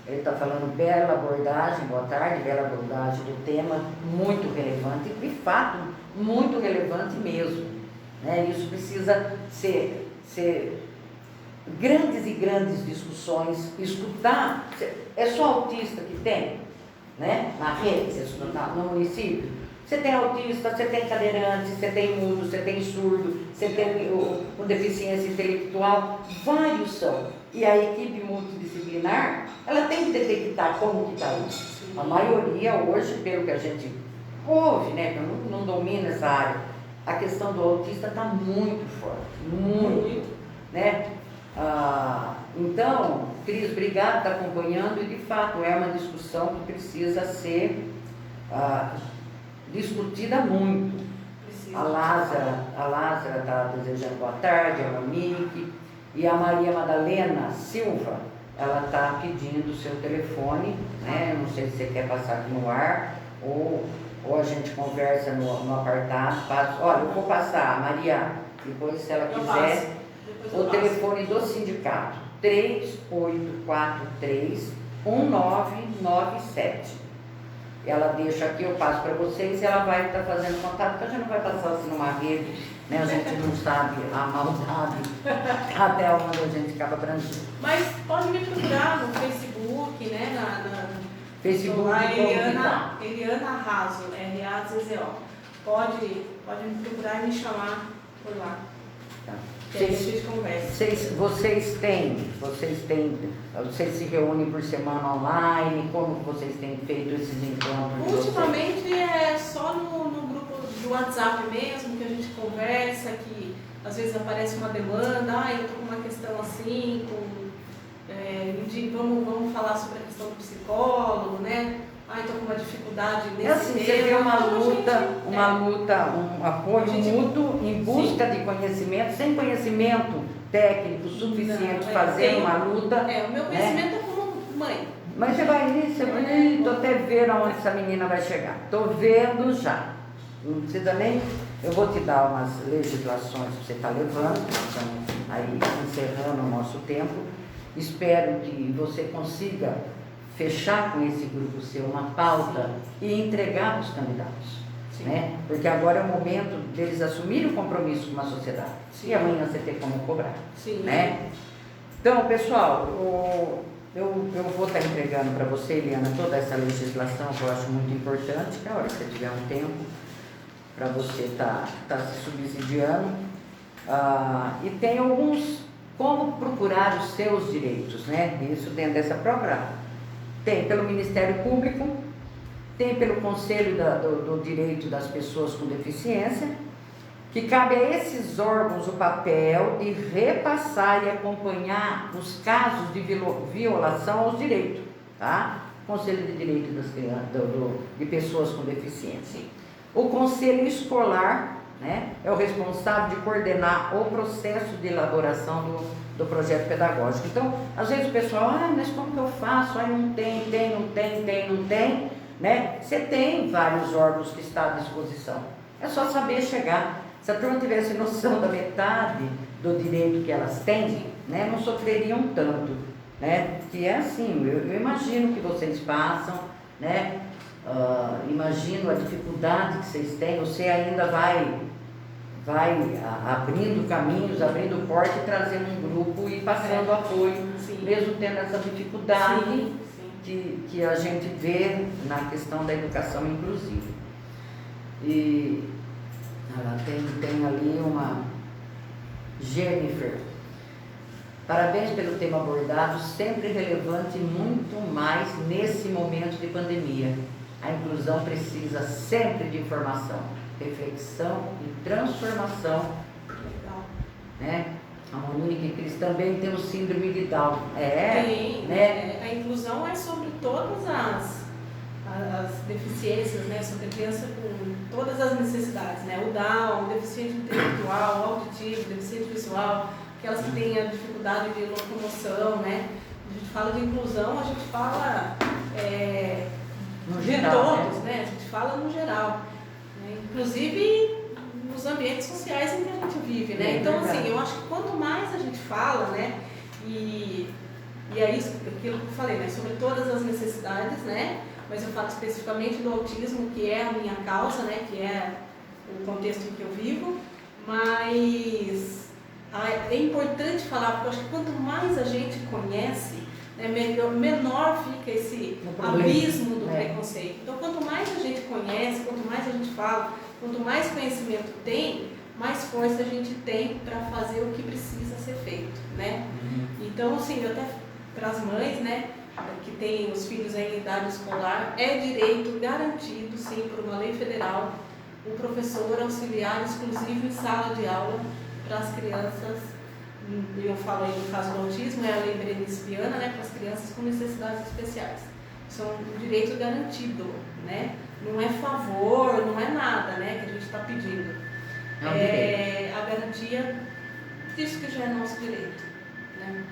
A: ele está falando bela abordagem, boa tarde, bela abordagem do tema, muito relevante, de fato, muito relevante mesmo. Né? Isso precisa ser grandes e grandes discussões, escutar. É só autista que tem, né? Na rede, no município. Você tem autista, você tem cadeirante, você tem mudo, você tem surdo, você tem com deficiência intelectual, vários são. E a equipe multidisciplinar, ela tem que detectar como que está isso. A maioria hoje, pelo que a gente ouve, né? Que eu não domino essa área, a questão do autista está muito forte, muito, né? Então, Cris, obrigado por estar acompanhando, e de fato é uma discussão que precisa ser discutida muito. A Lázara está desejando boa tarde, a Monique, e a Maria Madalena Silva, ela está pedindo o seu telefone, né? Não sei se você quer passar aqui no ar, ou a gente conversa no apartado. Olha, eu vou passar, Maria, depois se ela quiser, o telefone do sindicato, 3843-1997. Ela deixa aqui, eu passo para vocês, e ela vai estar fazendo contato, porque a gente não vai passar assim numa rede, né? A gente não sabe a maldade até onde a gente acaba abrangindo.
B: Mas pode me procurar no Facebook, né?
A: Facebook,
B: Eliana Raso, R-A-Z-Z-O. Pode me procurar e me chamar por lá.
A: Tá. Vocês se reúnem por semana online? Como vocês têm feito esses encontros?
B: Ultimamente é só no grupo do WhatsApp mesmo, que a gente conversa, que às vezes aparece uma demanda, eu estou com uma questão assim, vamos falar sobre a questão do psicólogo, né? Estou com uma dificuldade nesse
A: assim,
B: tema.
A: Você vê uma luta, um apoio mútuo em busca de conhecimento, sem conhecimento técnico suficiente, fazer uma luta.
B: O meu conhecimento é como mãe.
A: Mas você vai estou até vendo aonde essa menina vai chegar. Estou vendo já. Não precisa nem. Eu vou te dar umas legislações que você está levando, estamos aí encerrando o nosso tempo. Espero que você consiga fechar com esse grupo seu uma pauta e entregar para os candidatos. Né? Porque agora é o momento deles assumirem o compromisso com a sociedade. E amanhã você tem como cobrar. Né? Então, pessoal, eu vou estar entregando para você, Eliana, toda essa legislação que eu acho muito importante, que a hora que você tiver um tempo para você estar se subsidiando. E tem alguns, como procurar os seus direitos, né? Isso dentro dessa própria. Tem pelo Ministério Público, tem pelo Conselho do Direito das Pessoas com Deficiência, que cabe a esses órgãos o papel de repassar e acompanhar os casos de violação aos direitos, tá? Conselho de Direito das de Pessoas com Deficiência. O Conselho Escolar, né, é o responsável de coordenar o processo de elaboração do projeto pedagógico. Então, às vezes o pessoal, mas como que eu faço? Não tem, né? Você tem vários órgãos que estão à disposição. É só saber chegar. Se a turma tivesse noção da metade do direito que elas têm, né, não sofreriam tanto, né? Que é assim, eu imagino que vocês passam, né? Imagino a dificuldade que vocês têm. Você ainda vai abrindo caminhos, abrindo porta e trazendo um grupo e passando apoio,
B: sim,
A: mesmo tendo essa dificuldade,
B: sim,
A: que a gente vê na questão da educação inclusiva. E ela tem ali uma Jennifer. Parabéns pelo tema abordado, sempre relevante e muito mais nesse momento de pandemia. A inclusão precisa sempre de informação, reflexão e transformação.
B: Legal.
A: Né? A Monique e Cris também tem o síndrome de Down.
B: Tem,
A: né?
B: A inclusão é sobre todas as deficiências, né? Sobre a criança com todas as necessidades, né? O Down, o deficiente intelectual, o auditivo, o deficiente visual, aquelas que têm a dificuldade de locomoção, né? A gente fala de inclusão, a gente fala
A: No
B: de
A: geral,
B: todos, né? A gente fala no geral, né? Inclusive nos ambientes sociais em que a gente vive, né? Então, assim, eu acho que quanto mais a gente fala, né? E é isso, aquilo que eu falei, né? Sobre todas as necessidades, né? Mas eu falo especificamente do autismo, que é a minha causa, né? Que é o contexto em que eu vivo, mas é importante falar, porque eu acho que quanto mais a gente conhece, né, menor fica esse abismo do preconceito. Então, quanto mais a gente conhece, quanto mais a gente fala, quanto mais conhecimento tem, mais força a gente tem para fazer o que precisa ser feito, né? Então, assim, até para as mães, né, que têm os filhos em idade escolar, é direito garantido, sim, por uma lei federal, o professor auxiliar exclusivo em sala de aula para as crianças. Eu falo aí no caso do autismo, é a lei Berenice Viana, né, para as crianças com necessidades especiais. Isso é um direito garantido, né? Não é favor, não é nada, né, que a gente está pedindo. É a garantia disso que já é nosso direito, né?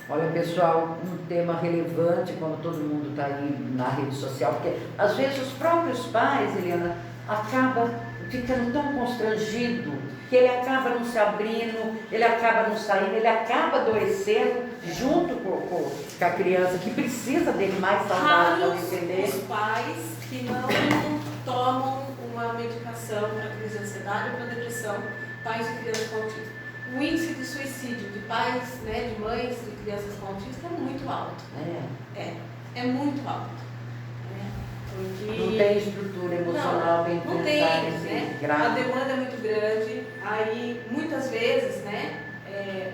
A: Olha, pessoal, um tema relevante quando todo mundo está aí na rede social, porque às vezes os próprios pais, Eliana, acabam ficando tão constrangido que ele acaba não se abrindo, ele acaba não saindo, ele acaba adoecendo junto com a criança que precisa dele mais saudável para entender.
B: Os pais que não tomam uma medicação para crise de ansiedade ou para depressão, pais de crianças com autismo. O índice de suicídio de pais, né, de mães de crianças com autismo é muito alto. É muito alto. Porque
A: não tem estrutura emocional bem
B: não tem,
A: né?
B: A demanda é muito grande, aí muitas vezes, né,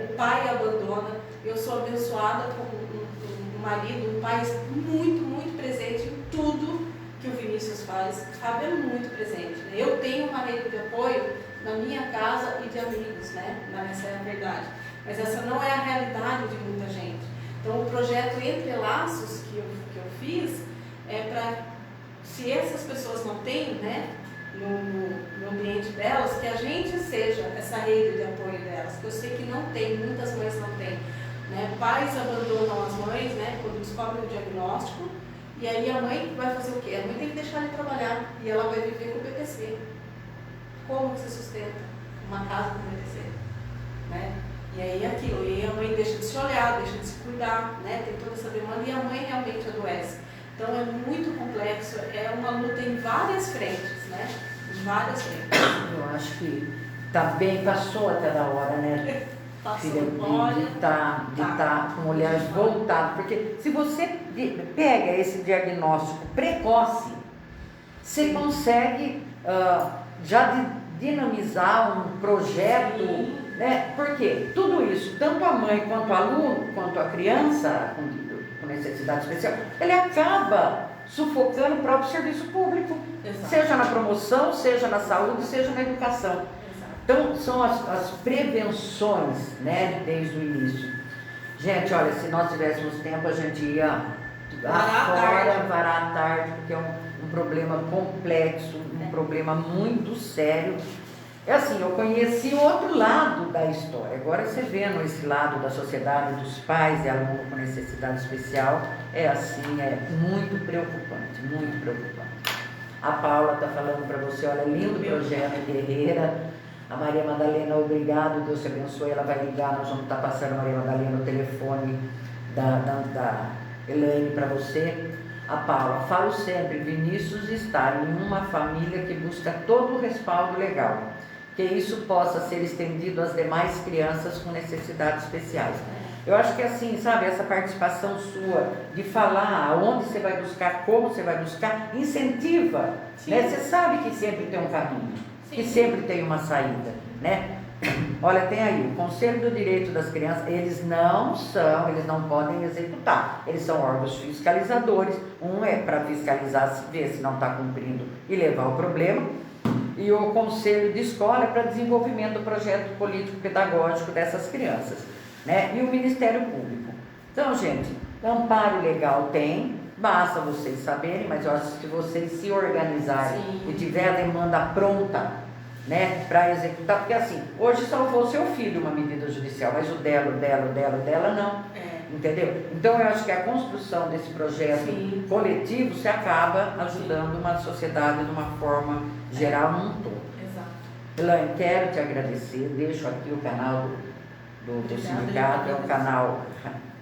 B: o pai abandona. Eu sou abençoada com um marido, um pai muito, muito presente em tudo que o Vinícius faz. O Fábio é muito presente, né? Eu tenho uma rede de apoio na minha casa e de amigos, né? Essa é a verdade. Mas essa não é a realidade de muita gente. Então, o projeto Entre Laços que eu fiz é para, se essas pessoas não têm, né, no ambiente delas, que a gente seja essa rede de apoio delas. Eu sei que não tem, muitas mães não têm. Né? Pais abandonam as mães, né, quando descobrem o diagnóstico, e aí a mãe vai fazer o quê? A mãe tem que deixar de trabalhar e ela vai viver com o BPC. Como que você sustenta uma casa com o BPC? Né? E aí aquilo, e a mãe deixa de se olhar, deixa de se cuidar, né? Tem toda essa demanda e a mãe realmente adoece. Então é muito complexo, é uma luta em várias frentes, né? Em várias frentes.
A: Eu acho que tá bem, passou até da hora, né?
B: Passou,
A: Filha, de estar com o olhar voltado, porque se você pega esse diagnóstico precoce, você consegue já dinamizar um projeto, né? Porque tudo isso, tanto a mãe quanto o aluno, quanto a criança com necessidade especial, ele acaba sufocando o próprio serviço público,
B: Exato.
A: seja na promoção, seja na saúde, seja na educação.
B: Exato.
A: Então, são as prevenções, né, desde o início. Gente, olha, se nós tivéssemos tempo, a gente ia varar à tarde, porque é um problema complexo, um problema muito sério. É assim, eu conheci o outro lado da história. Agora você vendo esse lado da sociedade, dos pais e alunos com necessidade especial, é assim, é muito preocupante, muito preocupante. A Paula está falando para você, olha, lindo projeto, guerreira. A Maria Madalena, obrigado, Deus te abençoe, ela vai ligar, nós vamos estar passando a Maria Madalena o telefone da Elaine para você. A Paula, falo sempre, Vinícius está em uma família que busca todo o respaldo legal, que isso possa ser estendido às demais crianças com necessidades especiais. Eu acho que assim, sabe, essa participação sua de falar aonde você vai buscar, como você vai buscar, incentiva, né? Você sabe que sempre tem um caminho, que sempre tem uma saída, né? Olha, tem aí, o Conselho do Direito das Crianças, eles não podem executar, eles são órgãos fiscalizadores, um é para fiscalizar, ver se não está cumprindo e levar o problema, e o Conselho de Escola é para desenvolvimento do projeto político-pedagógico dessas crianças, né? E o Ministério Público. Então, gente, amparo legal tem, basta vocês saberem, mas eu acho que se vocês se organizarem e tiver a demanda pronta, né, para executar, porque assim, hoje salvou seu filho uma medida judicial, mas o dela não, entendeu? Então eu acho que a construção desse projeto coletivo se acaba ajudando uma sociedade de uma forma geral num todo.
B: Exato.
A: Elaine, quero te agradecer, deixo aqui o canal do sindicato, é um canal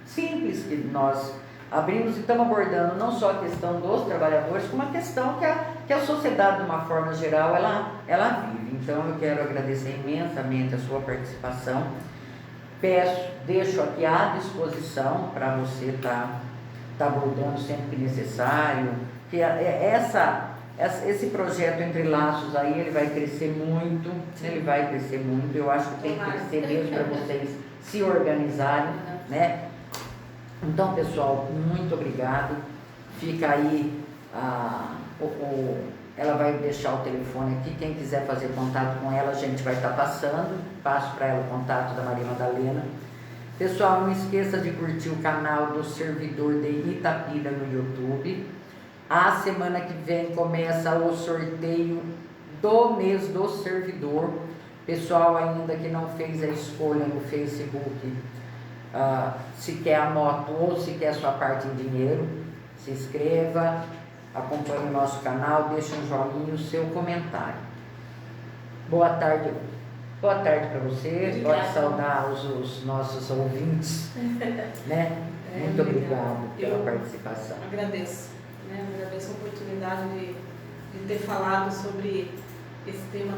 A: simples que nós abrimos e estamos abordando não só a questão dos trabalhadores, como a questão que a sociedade, de uma forma geral, ela vive. Então, eu quero agradecer imensamente a sua participação. Deixo aqui à disposição para você estar abordando sempre que necessário. Que esse projeto Entre Laços aí, ele vai crescer muito, eu acho que tem que crescer mesmo para vocês se organizarem, né? Então, pessoal, muito obrigado. Fica aí, ela vai deixar o telefone aqui. Quem quiser fazer contato com ela, a gente vai estar passando. Passo para ela o contato da Maria Madalena. Pessoal, não esqueça de curtir o canal do Servidor de Itapira no YouTube. A semana que vem começa o sorteio do mês do servidor. Pessoal ainda que não fez a escolha no Facebook, se quer a moto ou se quer a sua parte em dinheiro, se inscreva, acompanhe o nosso canal, deixe um joinha, o seu comentário. Boa tarde para você, pode saudar os nossos ouvintes, né? Muito obrigado pela participação.
B: Agradeço a oportunidade de ter falado sobre esse tema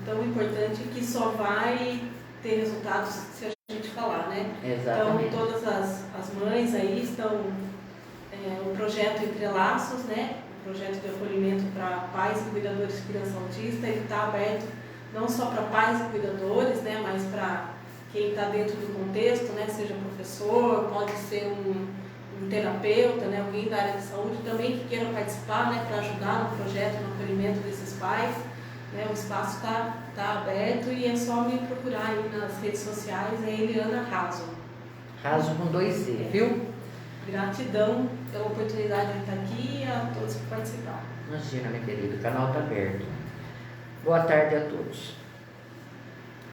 B: tão importante, que só vai ter resultados se a gente falar, né?
A: Exatamente.
B: Então, todas as mães aí estão, o projeto Entre Laços, né? O projeto de acolhimento para pais e cuidadores de criança autista, ele está aberto não só para pais e cuidadores, né? Mas para quem está dentro do contexto, né? Seja professor, pode ser um terapeuta, né? Alguém da área de saúde também que queira participar, né? Para ajudar no projeto, no acolhimento desses pais. O espaço está aberto e é só me procurar aí nas redes sociais, é Eliana Raso.
A: Raso com 2 E, viu?
B: Gratidão pela oportunidade de estar aqui e a todos que participaram.
A: Imagina, minha querida, o canal está aberto. Boa tarde a todos.